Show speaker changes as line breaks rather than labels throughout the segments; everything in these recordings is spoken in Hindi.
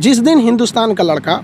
जिस दिन हिंदुस्तान का लड़का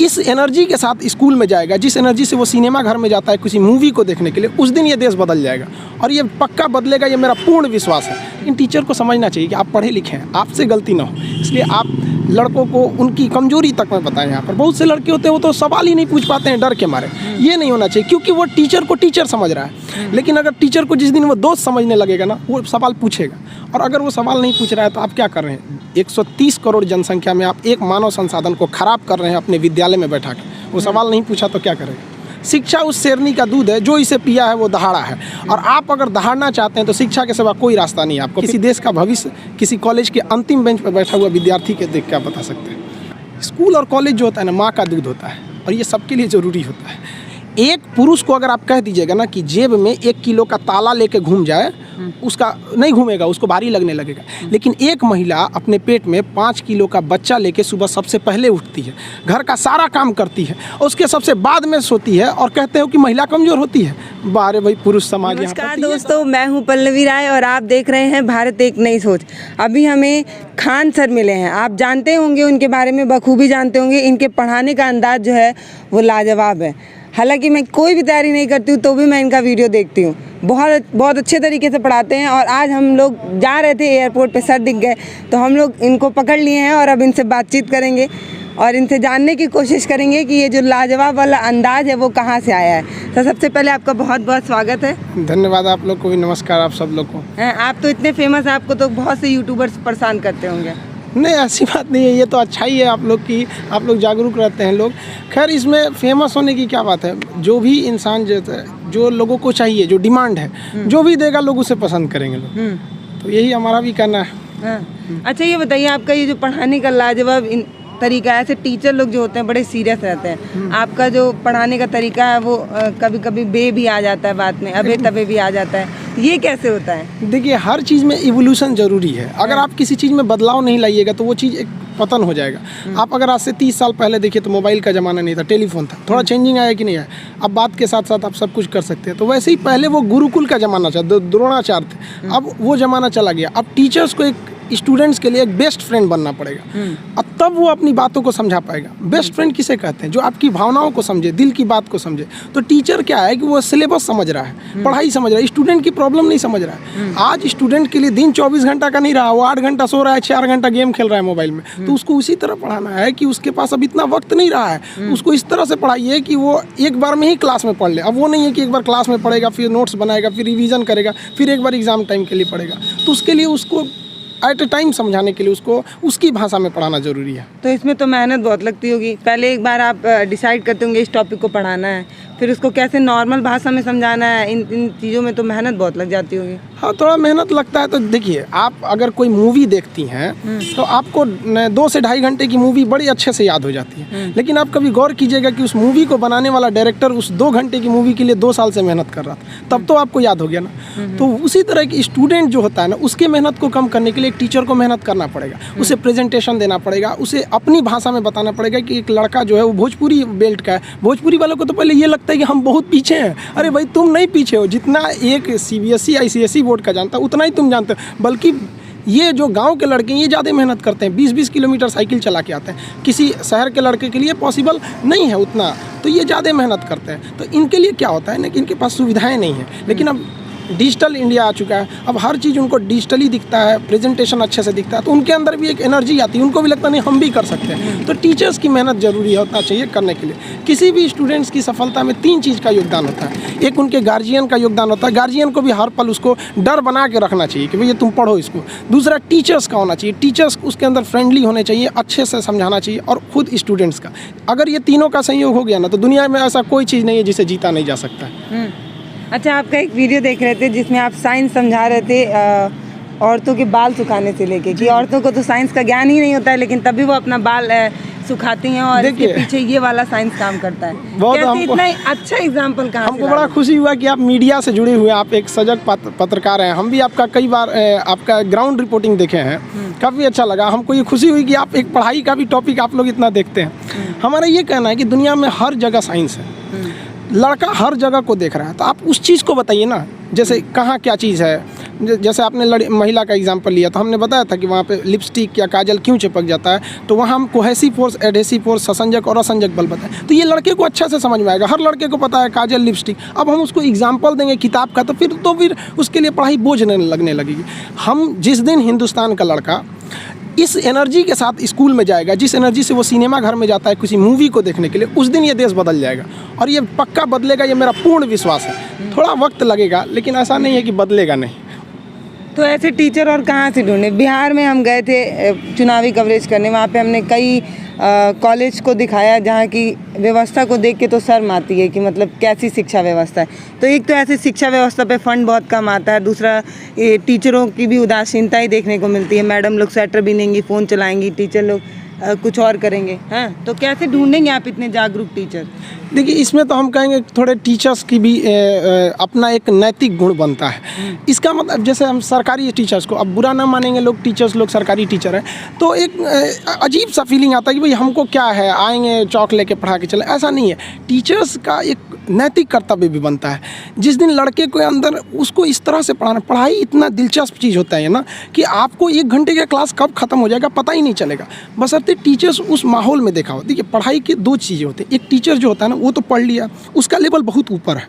इस एनर्जी के साथ स्कूल में जाएगा, जिस एनर्जी से वो सिनेमा घर में जाता है किसी मूवी को देखने के लिए, उस दिन ये देश बदल जाएगा और ये पक्का बदलेगा, ये मेरा पूर्ण विश्वास है। लेकिन टीचर को समझना चाहिए कि आप पढ़े लिखे हैं, आपसे गलती ना हो, इसलिए आप लड़कों को उनकी कमजोरी तक मैं बताएं। यहाँ पर बहुत से लड़के होते हैं वो तो सवाल ही नहीं पूछ पाते हैं डर के मारे। ये नहीं होना चाहिए, क्योंकि वो टीचर को टीचर समझ रहा है। लेकिन अगर टीचर को जिस दिन वो दोस्त समझने लगेगा ना, वो सवाल पूछेगा। और अगर वो सवाल नहीं पूछ रहा है तो आप क्या कर रहे हैं? 130 करोड़ जनसंख्या में आप एक मानव संसाधन को खराब कर रहे हैं अपने विद्यालय में बैठा के। वो सवाल नहीं पूछा तो क्या करेगा? शिक्षा उस शेरनी का दूध है, जो इसे पिया है वो दहाड़ा है। और आप अगर दहाड़ना चाहते हैं तो शिक्षा के सिवा कोई रास्ता नहीं है आपको। किसी देश का भविष्य किसी कॉलेज के अंतिम बेंच पर बैठा हुआ विद्यार्थी के देख क्या बता सकते हैं। स्कूल और कॉलेज जो होता है ना, माँ का दूध होता है और ये सबके लिए ज़रूरी होता है। एक पुरुष को अगर आप कह दीजिएगा ना कि जेब में 1 किलो का ताला लेके घूम जाए, उसका नहीं घूमेगा, उसको भारी लगने लगेगा। लेकिन एक महिला अपने पेट में 5 किलो का बच्चा लेके सुबह सबसे पहले उठती है, घर का सारा काम करती है, उसके सबसे बाद में सोती है, और कहते हो कि महिला कमज़ोर होती है। बारे भाई पुरुष समाज।
नमस्कार दोस्तों, मैं हूं पल्लवी राय और आप देख रहे हैं भारत एक नई सोच। अभी हमें खान सर मिले हैं। आप जानते होंगे, उनके बारे में बखूबी जानते होंगे। इनके पढ़ाने का अंदाज जो है वो लाजवाब है। हालांकि मैं कोई भी तैयारी नहीं करती हूँ तो भी मैं इनका वीडियो देखती हूँ। बहुत अच्छे तरीके से पढ़ाते हैं। और आज हम लोग जा रहे थे एयरपोर्ट पे, सर दिख गए तो हम लोग इनको पकड़ लिए हैं और अब इनसे बातचीत करेंगे और इनसे जानने की कोशिश करेंगे कि ये जो लाजवाब वाला अंदाज है वो कहाँ से आया है। तो सबसे पहले आपका बहुत बहुत स्वागत है।
धन्यवाद आप लोग को भी, नमस्कार आप सब लोग को।
आप तो इतने फेमस हैं, आपको तो बहुत से यूट्यूबर्स परेशान करते होंगे।
नहीं, ऐसी बात नहीं है, ये तो अच्छा ही है आप लोग की, आप लोग जागरूक रहते हैं लोग। खैर इसमें फेमस होने की क्या बात है? जो भी इंसान जो लोगों को चाहिए, जो डिमांड है, जो भी देगा लोग उसे पसंद करेंगे लोग। तो यही हमारा भी कहना है।
अच्छा ये बताइए, आपका ये जो पढ़ाने का लाजवाब तरीका है, ऐसे टीचर लोग जो होते हैं बड़े सीरियस रहते हैं, आपका जो पढ़ाने का तरीका है वो कभी कभी बे भी आ जाता है बात में, अबे तबे भी आ जाता है, ये कैसे होता है?
देखिए, हर चीज़ में इवोल्यूशन ज़रूरी है। अगर आप किसी चीज़ में बदलाव नहीं लाइएगा तो वो चीज़ एक पतन हो जाएगा। आप अगर आज से 30 साल पहले देखिए तो मोबाइल का ज़माना नहीं था, टेलीफोन था, थोड़ा चेंजिंग आया कि नहीं आया? अब बात के साथ साथ आप सब कुछ कर सकते हैं। तो वैसे ही पहले वो गुरुकुल का ज़माना था, द्रोणाचार्य थे, अब वो ज़माना चला गया। अब टीचर्स को एक स्टूडेंट्स के लिए एक बेस्ट फ्रेंड बनना पड़ेगा, अब तब वो अपनी बातों को समझा पाएगा। बेस्ट फ्रेंड किसे कहते हैं? जो आपकी भावनाओं को समझे, दिल की बात को समझे। तो टीचर क्या है कि वो सिलेबस समझ रहा है, पढ़ाई समझ रहा है, स्टूडेंट की प्रॉब्लम नहीं समझ रहा है। आज स्टूडेंट के लिए दिन 24 घंटा का नहीं रहा, वो 8 घंटा सो रहा है, 4 घंटा गेम खेल रहा है मोबाइल में। तो उसको उसी तरह पढ़ाना है कि उसके पास अब इतना वक्त नहीं रहा है, उसको इस तरह से पढ़ाइए कि वो एक बार में ही क्लास में पढ़ ले। अब वो नहीं है कि एक बार क्लास में पढ़ेगा, फिर नोट्स बनाएगा, फिर रिवीजन करेगा, फिर एक बार एग्जाम टाइम के लिए पढ़ेगा। तो उसके लिए उसको एट ए टाइम समझाने के लिए उसको उसकी भाषा में पढ़ाना ज़रूरी है।
तो इसमें तो मेहनत बहुत लगती होगी। पहले एक बार आप डिसाइड करते होंगे इस टॉपिक को पढ़ाना है, फिर उसको कैसे नॉर्मल भाषा में समझाना है, इन चीज़ों में तो मेहनत बहुत लग जाती होगी।
हाँ, थोड़ा मेहनत लगता है। तो देखिए, आप अगर कोई मूवी देखती हैं तो आपको 2 से ढाई घंटे की मूवी बड़ी अच्छे से याद हो जाती है। लेकिन आप कभी गौर कीजिएगा कि उस मूवी को बनाने वाला डायरेक्टर उस 2 घंटे की मूवी के लिए 2 साल से मेहनत कर रहा था, तब तो आपको याद हो गया ना। तो उसी तरह की स्टूडेंट जो होता है ना, उसके मेहनत को कम करने के लिए एक टीचर को मेहनत करना पड़ेगा, उसे प्रेजेंटेशन देना पड़ेगा, उसे अपनी भाषा में बताना पड़ेगा कि एक लड़का जो है वो भोजपुरी बेल्ट का है। भोजपुरी वालों को तो पहले ये लगता है कि हम बहुत पीछे हैं। अरे भाई, तुम नहीं पीछे हो, जितना एक CBSE ICSE बोर्ड का जानता है उतना ही तुम जानते हो। बल्कि ये जो गांव के लड़के हैं ये ज़्यादा मेहनत करते हैं, 20-20 किलोमीटर साइकिल चला के आते हैं। किसी शहर के लड़के के लिए पॉसिबल नहीं है उतना, तो ये ज़्यादा मेहनत करते हैं। तो इनके लिए क्या होता है ना कि इनके पास सुविधाएं नहीं हैं। लेकिन अब डिजिटल इंडिया आ चुका है, अब हर चीज़ उनको डिजिटली दिखता है, प्रेजेंटेशन अच्छे से दिखता है, तो उनके अंदर भी एक एनर्जी आती है, उनको भी लगता नहीं हम भी कर सकते हैं। तो टीचर्स की मेहनत ज़रूरी होता चाहिए करने के लिए। किसी भी स्टूडेंट्स की सफलता में 3 चीज़ का योगदान होता है। एक उनके गार्जियन का योगदान होता है, गार्जियन को भी हर पल उसको डर बना के रखना चाहिए कि भैया तुम पढ़ो इसको। दूसरा टीचर्स का होना चाहिए, टीचर्स उसके अंदर फ्रेंडली होने चाहिए, अच्छे से समझाना चाहिए, और खुद स्टूडेंट्स का। अगर ये तीनों का संयोग हो गया ना तो दुनिया में ऐसा कोई चीज़ नहीं है जिसे जीता नहीं जा सकता है।
अच्छा, आपका एक वीडियो देख रहे थे जिसमें आप साइंस समझा रहे थे औरतों के बाल सुखाने से लेके, कि औरतों को तो साइंस का ज्ञान ही नहीं होता है लेकिन तभी वो अपना बाल सुखाती हैं और इसके पीछे ये वाला साइंस काम करता है। कैसे इतना अच्छा एग्जाम्पल कहाँ से?
हमको बड़ा खुशी हुआ कि आप मीडिया से जुड़े हुए, आप एक सजग पत्रकार हैं। हम भी आपका कई बार आपका ग्राउंड रिपोर्टिंग देखे हैं, काफ़ी अच्छा लगा। हमको ये खुशी हुई कि आप एक पढ़ाई का भी टॉपिक आप लोग इतना देखते हैं। हमारा ये कहना है कि दुनिया में हर जगह साइंस है, लड़का हर जगह को देख रहा है, तो आप उस चीज़ को बताइए ना, जैसे कहाँ क्या चीज़ है, जैसे आपने महिला का एग्जांपल लिया, तो हमने बताया था कि वहाँ पे लिपस्टिक या काजल क्यों चिपक जाता है, तो वहाँ हम कोहेसिव फोर्स, एडहेसिव फोर्स, ससंजक और असंजक बल बताएं, तो ये लड़के को अच्छे से समझ में आएगा। हर लड़के को पता है काजल, लिपस्टिक। अब हम उसको एग्जाम्पल देंगे किताब का, तो फिर उसके लिए पढ़ाई बोझ लगने लगेगी। हम जिस दिन हिंदुस्तान का लड़का इस एनर्जी के साथ स्कूल में जाएगा, जिस एनर्जी से वो सिनेमा घर में जाता है किसी मूवी को देखने के लिए, उस दिन ये देश बदल जाएगा। और ये पक्का बदलेगा, ये मेरा पूर्ण विश्वास है। थोड़ा वक्त लगेगा, लेकिन ऐसा नहीं है कि बदलेगा नहीं।
तो ऐसे टीचर और कहाँ से ढूंढे? बिहार में हम गए थे चुनावी कवरेज करने, वहाँ पे हमने कई कॉलेज को दिखाया जहाँ की व्यवस्था को देख के तो शर्म आती है कि मतलब कैसी शिक्षा व्यवस्था है। तो एक तो ऐसे शिक्षा व्यवस्था पे फंड बहुत कम आता है, दूसरा ये टीचरों की भी उदासीनता ही देखने को मिलती है। मैडम लोग स्वेटर बिनेंगी, फ़ोन चलाएंगी, टीचर लोग कुछ और करेंगे। हाँ, तो कैसे ढूंढेंगे आप इतने जागरूक टीचर?
देखिए, इसमें तो हम कहेंगे थोड़े टीचर्स की भी अपना एक नैतिक गुण बनता है। इसका मतलब जैसे हम सरकारी टीचर्स को, अब बुरा ना मानेंगे लोग, टीचर्स लोग सरकारी टीचर हैं, तो एक अजीब सा फीलिंग आता है कि भाई हमको क्या है, आएंगे चौक लेके पढ़ा के चले। ऐसा नहीं है। टीचर्स का एक नैतिक कर्तव्य भी बनता है। जिस दिन लड़के के अंदर उसको इस तरह से पढ़ाना, पढ़ाई इतना दिलचस्प चीज़ होता है ना कि आपको 1 घंटे का क्लास कब खत्म हो जाएगा पता ही नहीं चलेगा, बशर्ते टीचर्स उस माहौल में देखा हो। देखिए, पढ़ाई की 2 चीज़ें होती हैं। एक टीचर जो होता है ना, वो तो पढ़ लिया, उसका लेवल बहुत ऊपर है,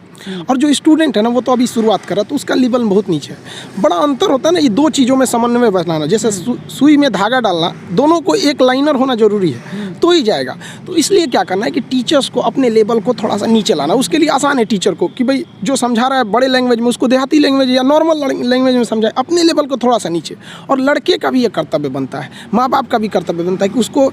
और जो स्टूडेंट है ना, वो तो अभी शुरुआत कर रहा है, तो उसका लेवल बहुत नीचे है। बड़ा अंतर होता है ना ये 2 चीज़ों में समन्वय बनाना। जैसे सुई में धागा डालना, दोनों को एक लाइनर होना जरूरी है, तो ही जाएगा। तो इसलिए क्या करना है कि टीचर्स को अपने लेवल को थोड़ा सा नीचे लाना। उसके लिए आसान है टीचर को कि भाई जो समझा रहा है बड़े लैंग्वेज में, उसको देहाती लैंग्वेज या नॉर्मल लैंग्वेज में समझाए, अपने लेवल को थोड़ा सा नीचे। और लड़के का भी ये कर्तव्य बनता है, माँ बाप का भी कर्तव्य बनता है कि उसको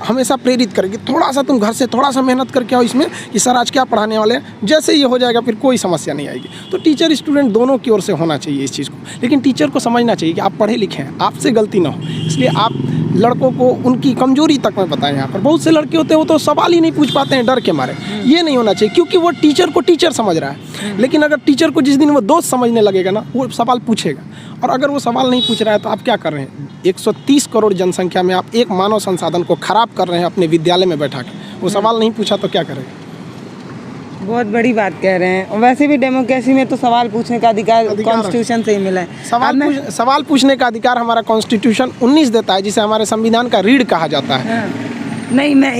हमेशा प्रेरित करेगी, थोड़ा सा तुम घर से थोड़ा सा मेहनत करके आओ इसमें कि सर आज क्या पढ़ाने वाले हैं। जैसे ये हो जाएगा फिर कोई समस्या नहीं आएगी। तो टीचर स्टूडेंट दोनों की ओर से होना चाहिए इस चीज़ को। लेकिन टीचर को समझना चाहिए कि आप पढ़े लिखे हैं, आपसे गलती ना हो, इसलिए आप लड़कों को उनकी कमजोरी तक में बताएं। यहाँ पर बहुत से लड़के होते हैं वो तो सवाल ही नहीं पूछ पाते हैं डर के मारे। ये नहीं होना चाहिए, क्योंकि वो टीचर को टीचर समझ रहा है। लेकिन अगर टीचर को जिस दिन वो दोस्त समझने लगेगा ना, वो सवाल पूछेगा। और अगर वो सवाल नहीं पूछ रहा है तो आप क्या कर रहे हैं? 130 करोड़ जनसंख्या में आप एक मानव संसाधन को खराब कर रहे हैं अपने विद्यालय में बैठा के। वो सवाल नहीं पूछा तो क्या करेगा?
बहुत बड़ी बात कह रहे हैं। वैसे भी डेमोक्रेसी में तो सवाल पूछने का अधिकार कॉन्स्टिट्यूशन से ही मिला है।
सवाल पूछने का अधिकार हमारा कॉन्स्टिट्यूशन 19 देता है, जिसे हमारे संविधान का रीढ़ कहा जाता है।
नहीं, मैं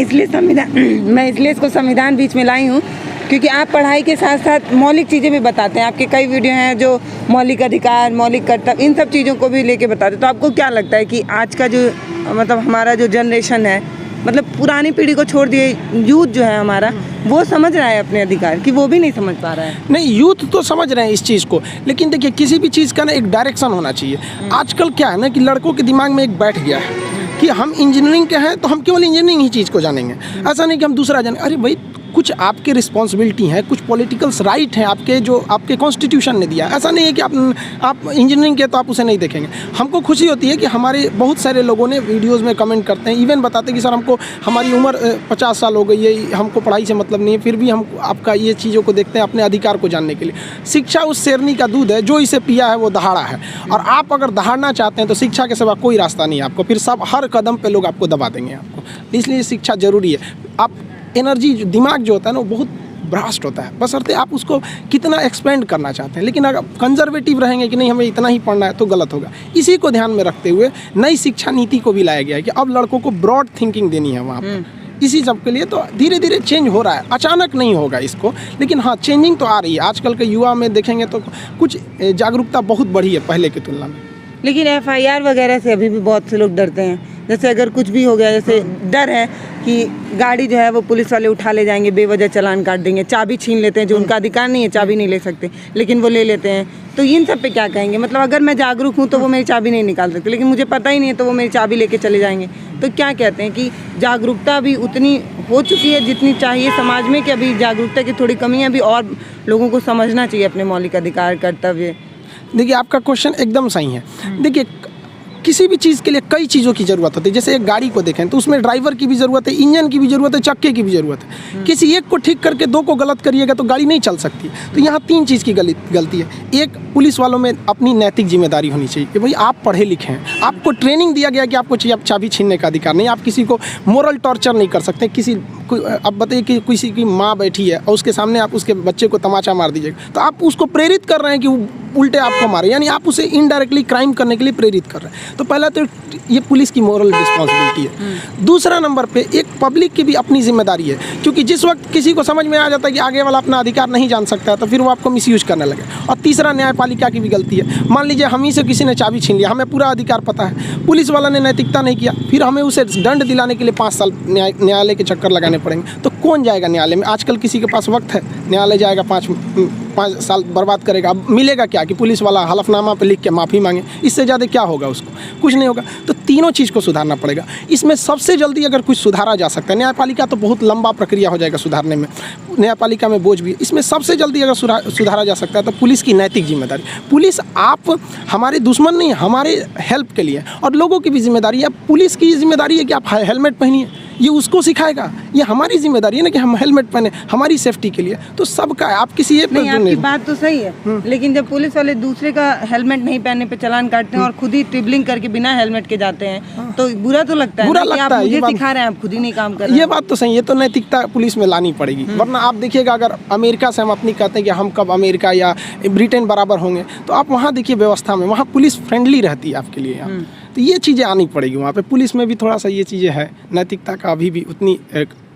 इसलिए इसको संविधान बीच में लाई हूँ क्योंकि आप पढ़ाई के साथ साथ मौलिक चीज़ें भी बताते हैं। आपके कई वीडियो हैं जो मौलिक अधिकार, मौलिक कर्तव्य, इन सब चीज़ों को भी लेके बताते हैं। तो आपको क्या लगता है कि आज का जो मतलब हमारा जो जनरेशन है, मतलब पुरानी पीढ़ी को छोड़ दिए, यूथ जो है हमारा, वो समझ रहा है अपने अधिकार कि वो भी नहीं समझ पा रहा है?
नहीं, यूथ तो समझ रहे हैं इस चीज़ को, लेकिन देखिए किसी भी चीज़ का ना एक डायरेक्शन होना चाहिए। आजकल क्या है ना कि लड़कों के दिमाग में एक बैठ गया है कि हम इंजीनियरिंग के हैं तो हम केवल इंजीनियरिंग ही चीज़ को जानेंगे। ऐसा नहीं कि हम दूसरा जाने। अरे भाई, कुछ आपके रिस्पॉन्सिबिलिटी हैं, कुछ पॉलिटिकल्स राइट हैं आपके, जो आपके कॉन्स्टिट्यूशन ने दिया। ऐसा नहीं है कि आप इंजीनियरिंग के तो आप उसे नहीं देखेंगे। हमको खुशी होती है कि हमारे बहुत सारे लोगों ने वीडियोस में कमेंट करते हैं, इवन बताते हैं कि सर हमको हमारी उम्र 50 साल हो गई है, हमको पढ़ाई से मतलब नहीं है, फिर भी हम आपका ये चीज़ों को देखते हैं अपने अधिकार को जानने के लिए। शिक्षा उस शेरनी का दूध है, जो इसे पिया है वो दहाड़ा है। और आप अगर दहाड़ना चाहते हैं तो शिक्षा के सिवा कोई रास्ता नहीं है आपको, फिर सब हर कदम पे लोग आपको दबा देंगे आपको। इसलिए शिक्षा ज़रूरी है। आप एनर्जी, दिमाग जो होता है ना, वो बहुत ब्रास्ट होता है, बशर्ते आप उसको कितना एक्सपेंड करना चाहते हैं। लेकिन अगर कंजर्वेटिव रहेंगे कि नहीं हमें इतना ही पढ़ना है, तो गलत होगा। इसी को ध्यान में रखते हुए नई शिक्षा नीति को भी लाया गया है कि अब लड़कों को ब्रॉड थिंकिंग देनी है वहाँ पर। इसी सब के लिए तो धीरे धीरे चेंज हो रहा है, अचानक नहीं होगा इसको, लेकिन हाँ चेंजिंग तो आ रही है। आजकल के युवा में देखेंगे तो कुछ जागरूकता बहुत बढ़ी है पहले की तुलना में।
लेकिन FIR वगैरह से अभी भी बहुत से लोग डरते हैं। जैसे अगर कुछ भी हो गया, जैसे डर है कि गाड़ी जो है वो पुलिस वाले उठा ले जाएंगे, बेवजह चालान काट देंगे, चाबी छीन लेते हैं, जो उनका अधिकार नहीं है, चाबी नहीं ले सकते, लेकिन वो ले लेते हैं। तो इन सब पे क्या कहेंगे? मतलब अगर मैं जागरूक हूँ तो वो मेरी चाबी नहीं निकाल सकते, लेकिन मुझे पता ही नहीं है तो वो मेरी चाबी लेके चले जाएंगे। तो क्या कहते हैं कि जागरूकता भी उतनी हो चुकी है जितनी चाहिए समाज में, कि अभी जागरूकता की थोड़ी कमी है, अभी और लोगों को समझना चाहिए अपने मौलिक अधिकार, कर्तव्य?
देखिए, आपका क्वेश्चन एकदम सही है। देखिए, किसी भी चीज़ के लिए कई चीज़ों की ज़रूरत होती है। जैसे एक गाड़ी को देखें तो उसमें ड्राइवर की भी ज़रूरत है, इंजन की भी ज़रूरत है, चक्के की भी ज़रूरत है। किसी एक को ठीक करके 2 को गलत करिएगा तो गाड़ी नहीं चल सकती। तो यहाँ 3 चीज़ की गलती है। एक, पुलिस वालों में अपनी नैतिक जिम्मेदारी होनी चाहिए कि भाई आप पढ़े लिखे हैं, आपको ट्रेनिंग दिया गया कि आपको चाबी छीनने का अधिकार नहीं, आप किसी को मोरल टॉर्चर नहीं कर सकते, किसी अब बताइए कि किसी की माँ बैठी है और उसके सामने आप उसके बच्चे को तमाचा मार दीजिएगा, तो आप उसको प्रेरित कर रहे हैं कि वो उल्टे आपको मारे, यानी आप उसे इनडायरेक्टली क्राइम करने के लिए प्रेरित कर रहे हैं। तो पहला तो ये पुलिस की मोरल रिस्पॉन्सिबिलिटी है। दूसरा नंबर पे एक पब्लिक की भी अपनी जिम्मेदारी है, क्योंकि जिस वक्त किसी को समझ में आ जाता है कि आगे वाला अपना अधिकार नहीं जान सकता है, तो फिर वो आपको मिसयूज करने लगे। और तीसरा, न्यायपालिका की भी गलती है। मान लीजिए हम ही से किसी ने चाबी छीन लिया, हमें पूरा अधिकार पता है, पुलिस वाला ने नैतिकता नहीं किया, फिर हमें उसे दंड दिलाने के लिए 5 साल न्यायालय के चक्कर लगाने पड़ेंगे। तो कौन जाएगा न्यायालय में? आजकल किसी के पास वक्त है? न्यायालय जाएगा 5 साल बर्बाद करेगा। अब मिलेगा क्या कि पुलिस वाला हलफनामा पे लिख के माफ़ी मांगे? इससे ज़्यादा क्या होगा उसको? कुछ नहीं होगा। तो तीनों चीज़ को सुधारना पड़ेगा। इसमें सबसे जल्दी अगर कुछ सुधारा जा सकता है, न्यायपालिका तो बहुत लंबा प्रक्रिया हो जाएगा सुधारने में, न्यायपालिका में बोझ भी। इसमें सबसे जल्दी अगर सुधारा जा सकता है तो पुलिस की नैतिक जिम्मेदारी। पुलिस आप हमारे दुश्मन नहीं, हमारे हेल्प के लिए। और लोगों की भी जिम्मेदारी है। पुलिस की जिम्मेदारी है कि आप हेलमेट पहनिए, ये उसको सिखाएगा। ये हमारी जिम्मेदारी है ना कि हम हेलमेट पहने, हमारी सेफ्टी के लिए। तो सबका है, आप किसी एक
नहीं, आपकी बात तो सही है, लेकिन जब पुलिस वाले दूसरे का हेलमेट नहीं पहनने पे चालान काटते हैं और खुद ही ट्रिबलिंग करके बिना हेलमेट के जाते हैं, तो बुरा तो लगता है।
बुरा
ना कि
लगता
आप
है,
मुझे
ये बात-
सिखा रहे हैं, आप खुद ही नहीं काम कर रहे हैं।
ये बात तो सही है। तो नैतिकता पुलिस में लानी पड़ेगी। वरना आप देखिएगा, अगर अमेरिका से हम अपनी कहते हैं कि हम कब अमेरिका या ब्रिटेन बराबर होंगे, तो आप वहाँ देखिए व्यवस्था में, वहाँ पुलिस फ्रेंडली रहती है आपके लिए यहाँ। तो ये चीज़ें आनी पड़ेगी वहाँ पे। पुलिस में भी थोड़ा सा ये चीज़ें है, नैतिकता का अभी भी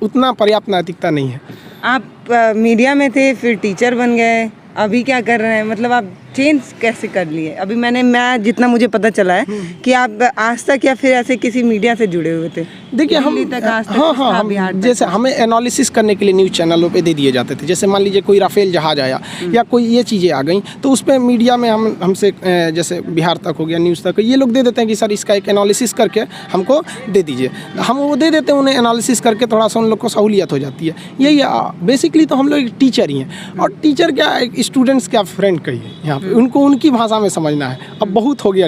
उतना पर्याप्त नैतिकता नहीं है।
आप मीडिया में थे, फिर टीचर बन गए, अभी क्या कर रहे हैं? मतलब आप चेंज कैसे कर लिए? अभी मैं जितना मुझे पता चला है कि आप आज तक या फिर ऐसे किसी मीडिया से जुड़े हुए थे।
देखिए हम हम जैसे हमें एनालिसिस करने के लिए न्यूज़ चैनलों पे दे दिए जाते थे। जैसे मान लीजिए कोई राफेल जहाज आया या कोई ये चीज़ें आ गई, तो उस पर मीडिया में हमसे जैसे बिहार तक हो गया, न्यूज़ तक, ये लोग दे देते हैं कि सर इसका एक एनालिसिस करके हमको दे दीजिए। हम वो दे देते हैं उन्हें, एनालिसिस करके थोड़ा सा उन लोग को सहूलियत हो जाती है। यही बेसिकली तो हम लोग एक टीचर ही हैं। और टीचर क्या, एक स्टूडेंट्स क्या फ्रेंड कहिए यहाँ पे, उनको उनकी भाषा में समझना है। अब बहुत हो गया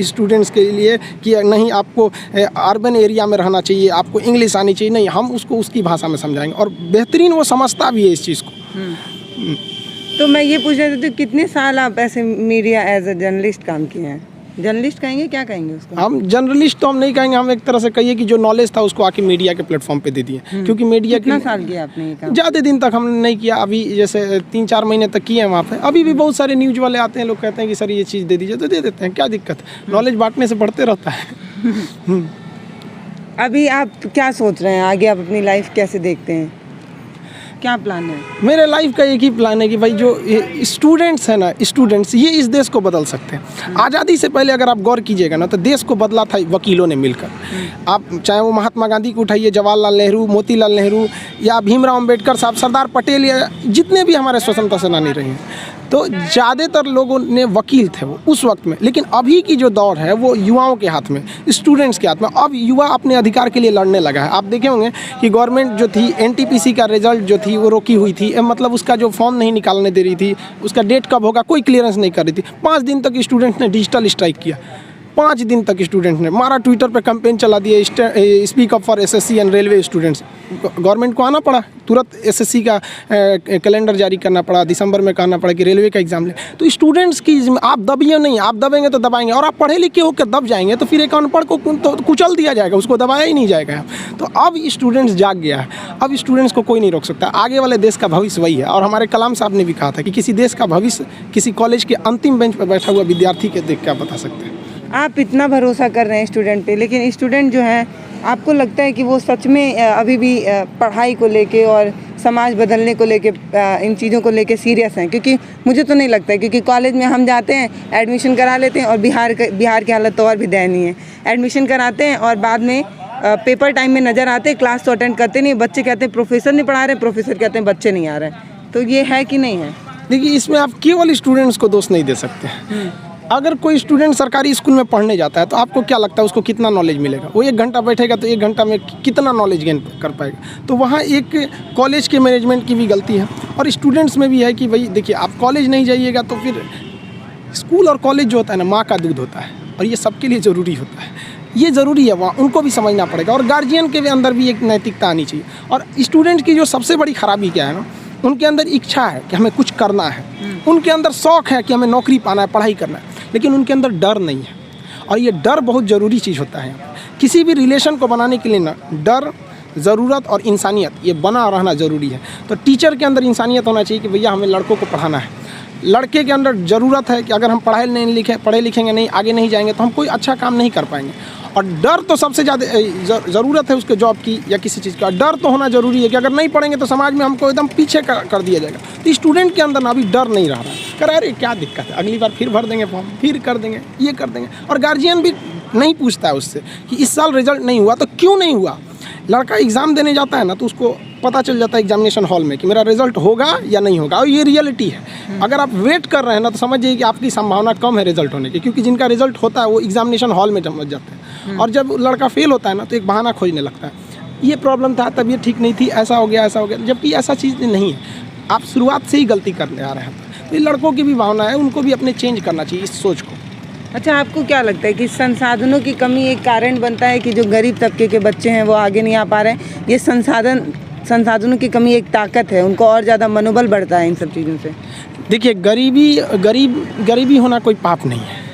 स्टूडेंट्स के लिए कि नहीं आपको अर्बन एरिया में रहना चाहिए, आपको इंग्लिश आनी चाहिए। नहीं, हम उसको उसकी भाषा में समझाएंगे और बेहतरीन वो समझता भी है इस चीज़ को।
तो मैं ये पूछ रही थी, कितने साल आप ऐसे मीडिया एज अ जर्नलिस्ट काम किए हैं? जर्नलिस्ट कहेंगे, क्या कहेंगे उसको?
हम जर्नलिस्ट तो हम नहीं कहेंगे, हम एक तरह से कहिए कि जो नॉलेज था उसको आके मीडिया के प्लेटफॉर्म पे दे दिए। क्योंकि मीडिया
कितना साल किया आपने ये काम?
ज़्यादा दिन तक हमने नहीं किया। अभी जैसे 3-4 महीने तक किए हैं वहाँ पे। अभी भी बहुत सारे न्यूज़ वाले आते हैं, लोग कहते हैं कि सर ये चीज़ दे दीजिए, तो दे देते हैं। क्या दिक्कत है? नॉलेज बांटने से बढ़ते रहता है।
अभी आप क्या सोच रहे हैं आगे? आप अपनी लाइफ कैसे देखते हैं? क्या प्लान है?
मेरे लाइफ का एक ही प्लान है कि भाई जो स्टूडेंट्स हैं ना, स्टूडेंट्स ये इस देश को बदल सकते हैं। आज़ादी से पहले अगर आप गौर कीजिएगा ना, तो देश को बदला था वकीलों ने मिलकर। आप चाहे वो महात्मा गांधी को उठाइए, जवाहरलाल नेहरू, मोतीलाल नेहरू या भीमराव अंबेडकर साहब, सरदार पटेल या जितने भी हमारे स्वतंत्रता सेनानी रहे हैं, तो ज़्यादातर लोगों ने वकील थे वो उस वक्त में। लेकिन अभी की जो दौर है वो युवाओं के हाथ में, स्टूडेंट्स के हाथ में। अब युवा अपने अधिकार के लिए लड़ने लगा है। आप देखे होंगे कि गवर्नमेंट जो थी, एनटीपीसी का रिजल्ट जो थी वो रोकी हुई थी, मतलब उसका जो फॉर्म नहीं निकालने दे रही थी, उसका डेट कब होगा कोई क्लियरेंस नहीं कर रही थी। 5 दिन तक स्टूडेंट्स ने डिजिटल स्ट्राइक किया। 5 दिन तक स्टूडेंट ने मारा, ट्विटर पे कैंपेन चला दिए, speak up for SSC and railway students. Government को आना पड़ा, तुरंत एसएससी का कैलेंडर जारी करना पड़ा, दिसंबर में कहना पड़ा कि रेलवे का एग्जाम ले। तो स्टूडेंट्स की आप दबिए नहीं, आप दबेंगे तो दबाएंगे, और आप पढ़े लिखे होकर दब जाएंगे तो फिर एक अनपढ़ को तो कुचल दिया जाएगा, उसको दबाया ही नहीं जाएगा। तो अब स्टूडेंट्स जाग गया है। अब स्टूडेंट्स को कोई नहीं रोक सकता। आगे वाले देश का भविष्य वही है। और हमारे कलाम साहब ने भी कहा था कि किसी देश का भविष्य किसी कॉलेज के अंतिम बेंच पर बैठा हुआ विद्यार्थी के देख क्या बता सकते हैं।
आप इतना भरोसा कर रहे हैं स्टूडेंट पे, लेकिन स्टूडेंट जो है, आपको लगता है कि वो सच में अभी भी पढ़ाई को लेके और समाज बदलने को लेके, इन चीज़ों को लेके सीरियस हैं? क्योंकि मुझे तो नहीं लगता है, क्योंकि कॉलेज में हम जाते हैं, एडमिशन करा लेते हैं, और बिहार की हालत तो और भी दयनीय है। एडमिशन कराते हैं और बाद में पेपर टाइम में नज़र आते हैं, क्लास तो अटेंड करते नहीं। बच्चे कहते हैं प्रोफेसर नहीं पढ़ा रहे, प्रोफेसर कहते हैं बच्चे नहीं आ रहे। तो ये है कि नहीं है?
देखिए, इसमें आप केवल स्टूडेंट्स को दोष नहीं दे सकते। अगर कोई स्टूडेंट सरकारी स्कूल में पढ़ने जाता है तो आपको क्या लगता है उसको कितना नॉलेज मिलेगा? वो 1 घंटा बैठेगा तो 1 घंटा में कितना नॉलेज गेन कर पाएगा? तो वहाँ एक कॉलेज के मैनेजमेंट की भी गलती है और स्टूडेंट्स में भी है कि भाई देखिए, आप कॉलेज नहीं जाइएगा तो फिर स्कूल और कॉलेज जो होता है ना, माँ का दूध होता है, और ये सबके लिए ज़रूरी होता है। ये ज़रूरी है, वहाँ उनको भी समझना पड़ेगा। और गार्जियन के भी अंदर भी एक नैतिकता आनी चाहिए। और स्टूडेंट की जो सबसे बड़ी खराबी क्या है ना, उनके अंदर इच्छा है कि हमें कुछ करना है, उनके अंदर शौक़ है कि हमें नौकरी पाना है, पढ़ाई करना है, लेकिन उनके अंदर डर नहीं है। और ये डर बहुत ज़रूरी चीज़ होता है। किसी भी रिलेशन को बनाने के लिए ना, डर ज़रूरत और इंसानियत ये बना रहना ज़रूरी है। तो टीचर के अंदर इंसानियत होना चाहिए कि भैया हमें लड़कों को पढ़ाना है। लड़के के अंदर ज़रूरत है कि अगर हम पढ़े लिखेंगे नहीं, आगे नहीं जाएंगे तो हम कोई अच्छा काम नहीं कर पाएंगे। और डर तो सबसे ज़्यादा ज़रूरत है उसके जॉब की या किसी चीज़ का, डर तो होना ज़रूरी है कि अगर नहीं पढ़ेंगे तो समाज में हमको एकदम पीछे कर दिया जाएगा। तो स्टूडेंट के अंदर ना अभी डर नहीं रह रहा है, कह अरे क्या दिक्कत है, अगली बार फिर भर देंगे फॉर्म, फिर कर देंगे, ये कर देंगे। और गार्जियन भी नहीं पूछता है उससे कि इस साल रिजल्ट नहीं हुआ तो क्यों नहीं हुआ। लड़का एग्ज़ाम देने जाता है ना तो उसको पता चल जाता है एग्जामिनेशन हॉल में कि मेरा रिजल्ट होगा या नहीं होगा, और ये रियलिटी है। अगर आप वेट कर रहे हैं ना तो समझिए कि आपकी संभावना कम है रिजल्ट होने की, क्योंकि जिनका रिजल्ट होता है वो एग्जामिनेशन हॉल में समझ जाते हैं। और जब लड़का फेल होता है ना तो एक बहाना खोजने लगता है, ये प्रॉब्लम था, तबीयत ठीक नहीं थी, ऐसा हो गया, जबकि ऐसा चीज़ नहीं है। आप शुरुआत से ही गलती करने आ रहे हैं। तो ये लड़कों की भी भावना है, उनको भी अपने चेंज करना चाहिए इस सोच को।
अच्छा, आपको क्या लगता है कि संसाधनों की कमी एक कारण बनता है कि जो गरीब तबके के बच्चे हैं वो आगे नहीं आ पा रहे हैं? ये संसाधनों की कमी एक ताकत है, उनको और ज़्यादा मनोबल बढ़ता है इन सब चीज़ों से?
देखिए, गरीबी होना कोई पाप नहीं है।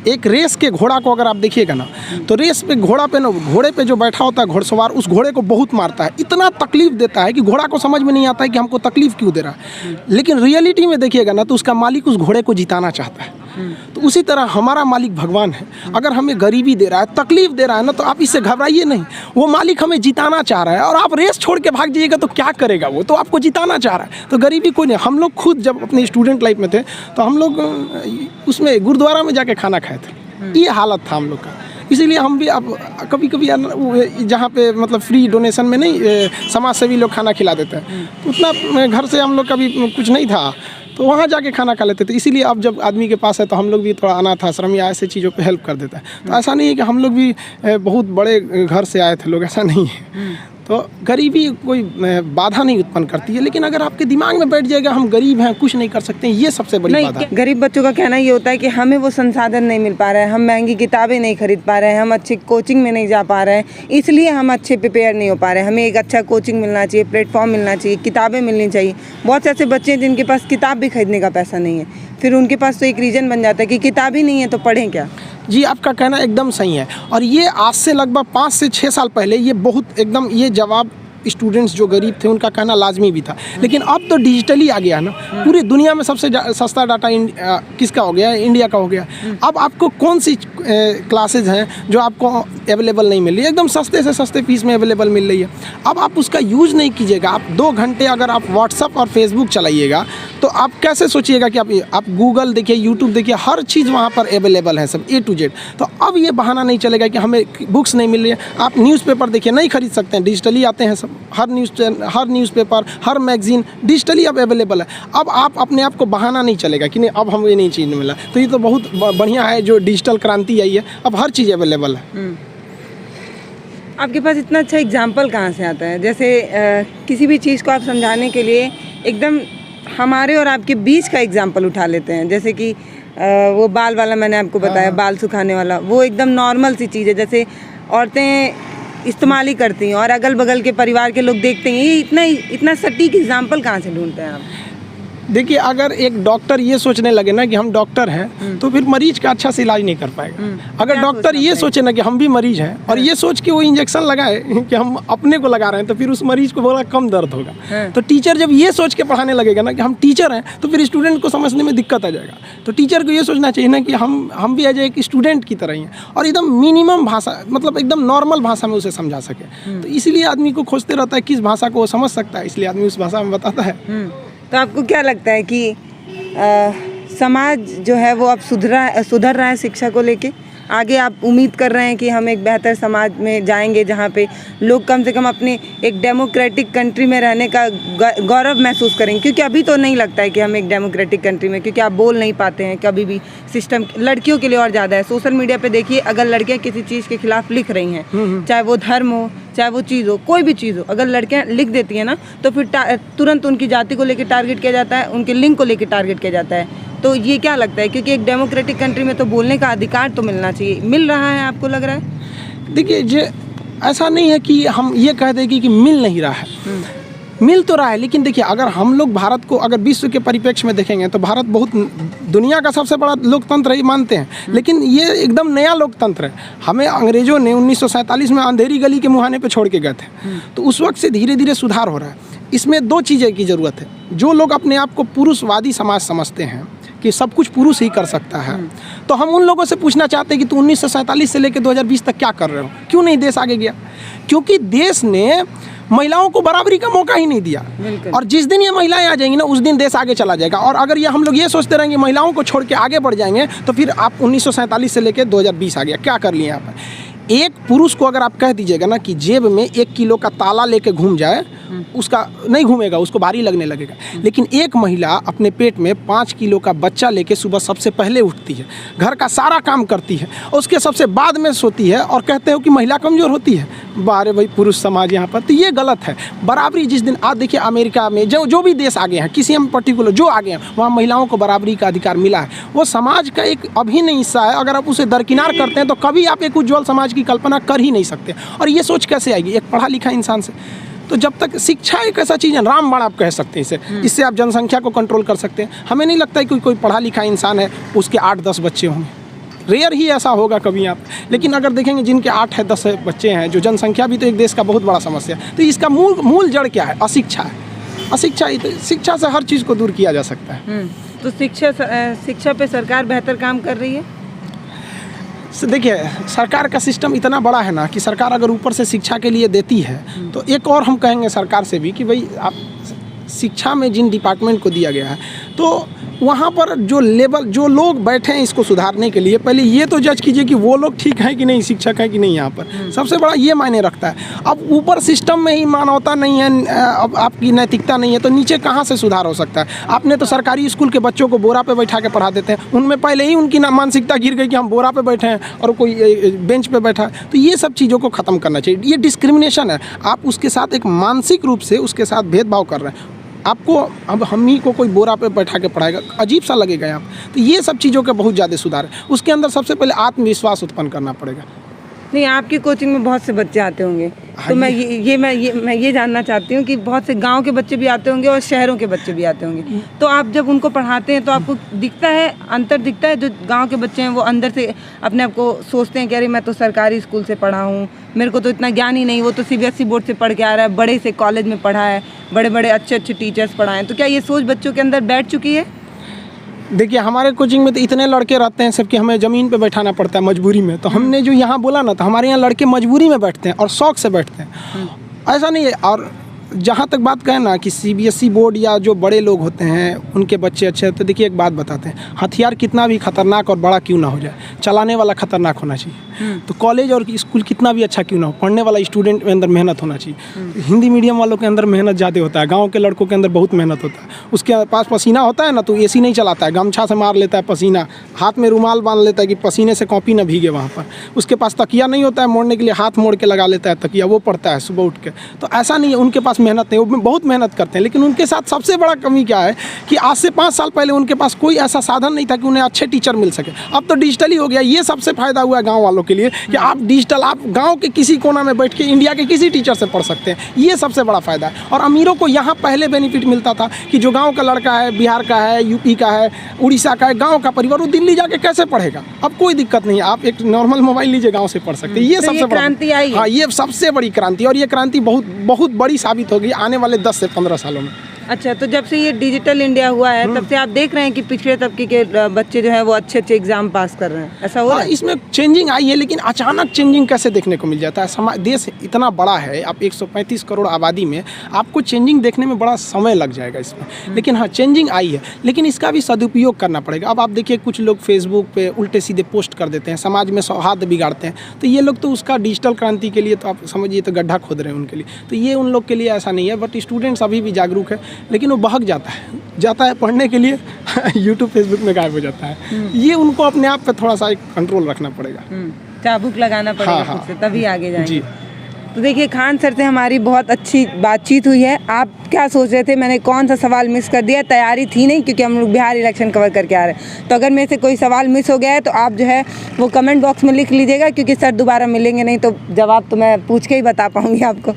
एक रेस के घोड़ा को अगर आप देखिएगा ना तो रेस पे घोड़े पे जो बैठा होता है घोड़सवार, उस घोड़े को बहुत मारता है, इतना तकलीफ देता है कि घोड़ा को समझ में नहीं आता है कि हमको तकलीफ क्यों दे रहा है। लेकिन रियलिटी में देखिएगा ना तो उसका मालिक उस घोड़े को जिताना चाहता है। तो उसी तरह हमारा मालिक भगवान है। अगर हमें गरीबी दे रहा है, तकलीफ दे रहा है ना, तो आप इससे घबराइए नहीं। वो मालिक हमें जिताना चाह रहा है, और आप रेस छोड़ के भाग जाइएगा तो क्या करेगा वो, तो आपको जिताना चाह रहा है। तो गरीबी कोई नहीं। हम लोग खुद जब अपने स्टूडेंट लाइफ में थे तो हम लोग उसमें गुरुद्वारा में जाके खाना खाए थे, ये हालत था हम लोग का। इसीलिए हम भी अब कभी जहाँ पे मतलब फ्री डोनेशन में नहीं, समाज सेवी लोग खाना खिला देते हैं, तो उतना घर से हम लोग कभी कुछ नहीं था तो वहाँ जाके खाना खा लेते थे। इसीलिए अब जब आदमी के पास है तो हम लोग भी थोड़ा अनाथ आश्रम या ऐसे चीज़ों पे हेल्प कर देता है। तो ऐसा नहीं है कि हम लोग भी बहुत बड़े घर से आए थे लोग, ऐसा नहीं है। तो गरीबी कोई बाधा नहीं उत्पन्न करती है, लेकिन अगर आपके दिमाग में बैठ जाएगा हम गरीब हैं, कुछ नहीं कर सकते हैं, ये सबसे बड़ी बाधा है।
गरीब बच्चों का कहना ये होता है कि हमें वो संसाधन नहीं मिल पा रहा है, हम महंगी किताबें नहीं खरीद पा रहे हैं, हम अच्छी कोचिंग में नहीं जा पा रहे हैं, इसलिए हम अच्छे प्रिपेयर नहीं हो पा रहे हैं। हमें एक अच्छा कोचिंग मिलना चाहिए, प्लेटफॉर्म मिलना चाहिए, किताबें मिलनी चाहिए। बहुत से ऐसे बच्चे हैं जिनके पास किताब भी खरीदने का पैसा नहीं है, फिर उनके पास तो एक रीज़न बन जाता है कि किताब ही नहीं है तो पढ़ें क्या।
जी, आपका कहना एकदम सही है। और ये आज से लगभग 5 से 6 साल पहले ये बहुत एकदम ये जवाब स्टूडेंट्स जो गरीब थे उनका कहना लाजमी भी था। लेकिन अब तो डिजिटली आ गया ना, पूरी दुनिया में सबसे सस्ता डाटा किसका हो गया है? इंडिया का हो गया। अब आपको कौन सी क्लासेज हैं जो आपको अवेलेबल नहीं मिल रही है? एकदम सस्ते से सस्ते फीस में अवेलेबल मिल रही है। अब आप उसका यूज़ नहीं कीजिएगा। आप 2 घंटे अगर आप व्हाट्सअप और फेसबुक चलाइएगा तो आप कैसे सोचिएगा कि आप गूगल देखिए, यूट्यूब देखिए, हर चीज़ वहाँ पर अवेलेबल है, सब A to Z। तो अब ये बहाना नहीं चलेगा कि हमें बुक्स नहीं मिल रही है। आप न्यूज़पेपर देखिए, नहीं खरीद सकते हैं, डिजिटली आते हैं सब। हर न्यूज़पेपर, हर मैगजीन डिजिटली अब अवेलेबल है। अब आप अपने आप को बहाना नहीं चलेगा कि नहीं अब हमें नहीं चीज़ मिला। तो ये तो बहुत बढ़िया है जो डिजिटल क्रांति आई है, अब हर चीज़ अवेलेबल है।
आपके पास इतना अच्छा एग्जाम्पल कहाँ से आता है? जैसे किसी भी चीज़ को आप समझाने के लिए एकदम हमारे और आपके बीच का एग्जाम्पल उठा लेते हैं। जैसे कि वो बाल वाला मैंने आपको बताया, बाल सुखाने वाला, वो एकदम नॉर्मल सी चीज़ है, जैसे औरतें इस्तेमाल ही करती हैं और अगल बगल के परिवार के लोग देखते हैं। ये इतना सटीक एग्जाम्पल कहाँ से ढूंढते हैं आप?
देखिए, अगर एक डॉक्टर ये सोचने लगे ना कि हम डॉक्टर हैं तो फिर मरीज का अच्छा से इलाज नहीं कर पाएगा। अगर डॉक्टर ये सोचे ना कि हम भी मरीज हैं और ये सोच के वो इंजेक्शन लगाए कि हम अपने को लगा रहे हैं तो फिर उस मरीज को बड़ा कम दर्द होगा। तो टीचर जब ये सोच के पढ़ाने लगेगा ना कि हम टीचर हैं तो फिर स्टूडेंट को समझने में दिक्कत आ जाएगा। तो टीचर को ये सोचना चाहिए ना कि हम भी एज एक स्टूडेंट की तरह ही हैं और एकदम मिनिमम भाषा, मतलब एकदम नॉर्मल भाषा में उसे समझा सके। तो इसीलिए आदमी को खोजते रहता है किस भाषा को वो समझ सकता है, इसलिए आदमी उस भाषा में बताता है।
तो आपको क्या लगता है कि समाज जो है वो अब सुधर रहा है शिक्षा को लेके? आगे आप उम्मीद कर रहे हैं कि हम एक बेहतर समाज में जाएंगे जहाँ पे लोग कम से कम अपने एक डेमोक्रेटिक कंट्री में रहने का गौरव महसूस करेंगे? क्योंकि अभी तो नहीं लगता है कि हम एक डेमोक्रेटिक कंट्री में, क्योंकि आप बोल नहीं पाते हैं कभी भी। सिस्टम लड़कियों के लिए और ज़्यादा है। सोशल मीडिया पे देखिए, अगर लड़कियाँ किसी चीज़ के खिलाफ लिख रही हैं, चाहे वो धर्म हो, चाहे वो चीज़ हो, कोई भी चीज़ हो, अगर लड़कियाँ लिख देती हैं ना तो फिर तुरंत उनकी जाति को लेकर टारगेट किया जाता है, उनके लिंग को लेकर टारगेट किया जाता है। तो ये क्या लगता है? क्योंकि एक डेमोक्रेटिक कंट्री में तो बोलने का अधिकार तो मिलना चाहिए। मिल रहा है आपको लग रहा है?
देखिए, ऐसा नहीं है कि हम ये कह देंगे कि मिल नहीं रहा है। मिल तो रहा है, लेकिन देखिए अगर हम लोग भारत को अगर विश्व के परिप्रेक्ष्य में देखेंगे तो भारत बहुत दुनिया का सबसे बड़ा लोकतंत्र ही मानते हैं, लेकिन ये एकदम नया लोकतंत्र है। हमें अंग्रेजों ने 1947 में अंधेरी गली के मुहाने पे छोड़ के गए थे, तो उस वक्त से धीरे धीरे सुधार हो रहा है। इसमें दो चीज़ें की ज़रूरत है। जो लोग अपने आप को पुरुषवादी समाज समझते हैं कि सब कुछ पुरुष ही कर सकता है, तो हम उन लोगों से पूछना चाहते हैं कि तू 1947 से लेकर 2020 तक क्या कर रहे हो, क्यों नहीं देश आगे गया? क्योंकि देश ने महिलाओं को बराबरी का मौका ही नहीं दिया, और जिस दिन ये महिलाएं आ जाएंगी ना उस दिन देश आगे चला जाएगा। और अगर ये हम लोग ये सोचते रहेंगे महिलाओं को छोड़ के आगे बढ़ जाएंगे, तो फिर आप 1947 से लेकर 2020 आ गया, क्या कर लिए यहाँ पर? एक पुरुष को अगर आप कह दीजिएगा ना कि जेब में 1 किलो का ताला लेके घूम जाए, उसका नहीं घूमेगा, उसको भारी लगने लगेगा। लेकिन एक महिला अपने पेट में 5 किलो का बच्चा लेके सुबह सबसे पहले उठती है, घर का सारा काम करती है, उसके सबसे बाद में सोती है, और कहते हो कि महिला कमज़ोर होती है। बारे भाई पुरुष समाज यहाँ पर, तो ये गलत है। बराबरी जिस दिन आप देखिए अमेरिका में जो भी देश आगे हैं, किसी हम पर्टिकुलर जो आगे हैं, वहाँ महिलाओं को बराबरी का अधिकार मिला है। वो समाज का एक अभिन्न हिस्सा है। अगर आप उसे दरकिनार करते हैं तो कभी आप एक उज्ज्वल समाज की कल्पना कर ही नहीं सकते। और ये सोच कैसे आएगी एक पढ़ा लिखा इंसान से? तो जब तक शिक्षा एक ऐसा चीज़ है, रामबाण आप कह सकते हैं इसे, इससे आप जनसंख्या को कंट्रोल कर सकते हैं। हमें नहीं लगता है कि कोई पढ़ा लिखा इंसान है उसके 8-10 बच्चे होंगे, रेयर ही ऐसा होगा कभी आप। लेकिन अगर देखेंगे जिनके 8 है 10 बच्चे हैं, जो जनसंख्या भी तो एक देश का बहुत बड़ा समस्या है। तो इसका मूल जड़ क्या है? अशिक्षा है। अशिक्षा ही तो, शिक्षा से हर चीज़ को दूर किया जा सकता है।
तो शिक्षा पे सरकार बेहतर काम कर रही है?
देखिए सरकार का सिस्टम इतना बड़ा है ना कि सरकार अगर ऊपर से शिक्षा के लिए देती है, तो एक और हम कहेंगे सरकार से भी कि भाई आप शिक्षा में जिन डिपार्टमेंट को दिया गया है, तो वहाँ पर जो लोग बैठे हैं इसको सुधारने के लिए, पहले ये तो जज कीजिए कि वो लोग ठीक हैं कि नहीं, शिक्षक है कि नहीं। यहाँ पर सबसे बड़ा ये मायने रखता है। अब ऊपर सिस्टम में ही मानवता नहीं है, अब आपकी नैतिकता नहीं है, तो नीचे कहाँ से सुधार हो सकता है? आपने तो सरकारी स्कूल के बच्चों को बोरा पे बैठा के पढ़ा देते हैं, उनमें पहले ही उनकी मानसिकता गिर गई कि हम बोरा पे बैठे हैं और कोई बेंच पे बैठा है। तो ये सब चीज़ों को ख़त्म करना चाहिए। ये डिस्क्रिमिनेशन है, आप उसके साथ एक मानसिक रूप से उसके साथ भेदभाव कर रहे हैं। आपको अब हम ही को कोई बोरा पे बैठा के पढ़ाएगा, अजीब सा लगेगा यहाँ। तो ये सब चीज़ों का बहुत ज़्यादा सुधार है। उसके अंदर सबसे पहले आत्मविश्वास उत्पन्न करना पड़ेगा।
नहीं, आपकी कोचिंग में बहुत से बच्चे आते होंगे, तो मैं ये जानना चाहती हूँ कि बहुत से गांव के बच्चे भी आते होंगे और शहरों के बच्चे भी आते होंगे। तो आप जब उनको पढ़ाते हैं तो आपको दिखता है, अंतर दिखता है? जो गांव के बच्चे हैं वो अंदर से अपने आप को सोचते हैं कि अरे मैं तो सरकारी स्कूल से पढ़ा हूँ, मेरे को तो इतना ज्ञान ही नहीं, वो तो CBSE बोर्ड से पढ़ के आ रहा है, बड़े से कॉलेज में पढ़ा है, बड़े बड़े अच्छे टीचर्स पढ़ाए हैं। तो क्या ये सोच बच्चों के अंदर बैठ चुकी है?
देखिए हमारे कोचिंग में तो इतने लड़के रहते हैं सबके, हमें ज़मीन पे बैठाना पड़ता है मजबूरी में। तो हमने जो यहाँ बोला ना, तो हमारे यहाँ लड़के मजबूरी में बैठते हैं और शौक़ से बैठते हैं, ऐसा नहीं है। और जहाँ तक बात करें ना कि CBSE बोर्ड या जो बड़े लोग होते हैं उनके बच्चे अच्छे हैं, तो देखिए एक बात बताते हैं, हथियार कितना भी खतरनाक और बड़ा क्यों ना हो जाए, चलाने वाला खतरनाक होना चाहिए। तो कॉलेज और स्कूल कितना भी अच्छा क्यों ना हो, पढ़ने वाला स्टूडेंट में अंदर मेहनत होना चाहिए। हिंदी मीडियम वालों के अंदर मेहनत ज़्यादा होता है, गाँव के लड़कों के अंदर बहुत मेहनत होता है। उसके पास पसीना होता है ना, तो AC नहीं चलाता है, गमछा से मार लेता है पसीना, हाथ में रुमाल बांध लेता है कि पसीने से कॉपी ना भीगे वहाँ पर। उसके पास तकिया नहीं होता है मोड़ने के लिए, हाथ मोड़ के लगा लेता है तकिया, वो पढ़ता है सुबह उठ के। तो ऐसा नहीं है उनके पास मेहनत नहीं, वो बहुत मेहनत करते हैं। लेकिन उनके साथ सबसे बड़ा कमी क्या है कि आज से 5 साल पहले उनके पास कोई ऐसा साधन नहीं था कि उन्हें अच्छे टीचर मिल सके। अब तो डिजिटली हो गया। ये सबसे फ़ायदा हुआ है गाँव वालों के लिए कि आप डिजिटल, आप गाँव के किसी कोना में बैठ के इंडिया के किसी टीचर से पढ़ सकते हैं। ये सबसे बड़ा फ़ायदा है। और अमीरों को यहाँ पहले बेनिफिट मिलता था कि जो गाँव का लड़का है, बिहार का है, यूपी का है, उड़ीसा का है, गाँव का परिवार, वो दिल्ली जाके कैसे पढ़ेगा? अब कोई दिक्कत नहीं है, आप एक नॉर्मल मोबाइल लीजिए, गाँव से पढ़ सकते हैं। ये सबसे बड़ी
क्रांति आई है।
हाँ, ये सबसे बड़ी क्रांति, और ये क्रांति बहुत बड़ी साबित होगी आने वाले 10 से 15 सालों में।
अच्छा, तो जब से ये डिजिटल इंडिया हुआ है तब से आप देख रहे हैं कि पिछड़े तबके के बच्चे जो है वो अच्छे एग्जाम पास कर रहे हैं, ऐसा हो रहा है?
इसमें चेंजिंग आई है, लेकिन अचानक चेंजिंग कैसे देखने को मिल जाता है? समाज, देश इतना बड़ा है, आप 135 करोड़ आबादी में आपको चेंजिंग देखने में बड़ा समय लग जाएगा इसमें। लेकिन हाँ, चेंजिंग आई है, लेकिन इसका भी सदुपयोग करना पड़ेगा। अब आप देखिए कुछ लोग फेसबुक पे उल्टे सीधे पोस्ट कर देते हैं, समाज में सौहार्द बिगाड़ते हैं। तो ये लोग तो उसका डिजिटल क्रांति के लिए तो आप समझिए तो गड्ढा खोद रहे हैं उनके लिए। तो ये उन लोग के लिए ऐसा नहीं है, बट स्टूडेंट्स अभी भी जागरूक है, लेकिन वो बहक जाता है पढ़ने के लिए यूट्यूब फेसबुक में गायब हो जाता है। ये उनको अपने आप पे थोड़ा सा एक कंट्रोल रखना पड़ेगा,
चाबुक लगाना पड़ेगा खुद से, तभी आगे जाएंगे
जी।
तो देखिए खान सर से हमारी बहुत अच्छी बातचीत हुई है। आप क्या सोच रहे थे? मैंने कौन सा सवाल मिस कर दिया? तैयारी थी नहीं, क्योंकि हम लोग बिहार इलेक्शन कवर करके आ रहे हैं। तो अगर मेरे से कोई सवाल मिस हो गया है तो आप जो है वो कमेंट बॉक्स में लिख लीजिएगा, क्योंकि सर दोबारा मिलेंगे नहीं तो जवाब तो मैं पूछ के ही बता पाऊँगी आपको।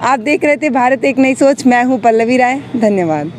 आप देख रहे थे भारत एक नई सोच। मैं हूँ पल्लवी राय। धन्यवाद।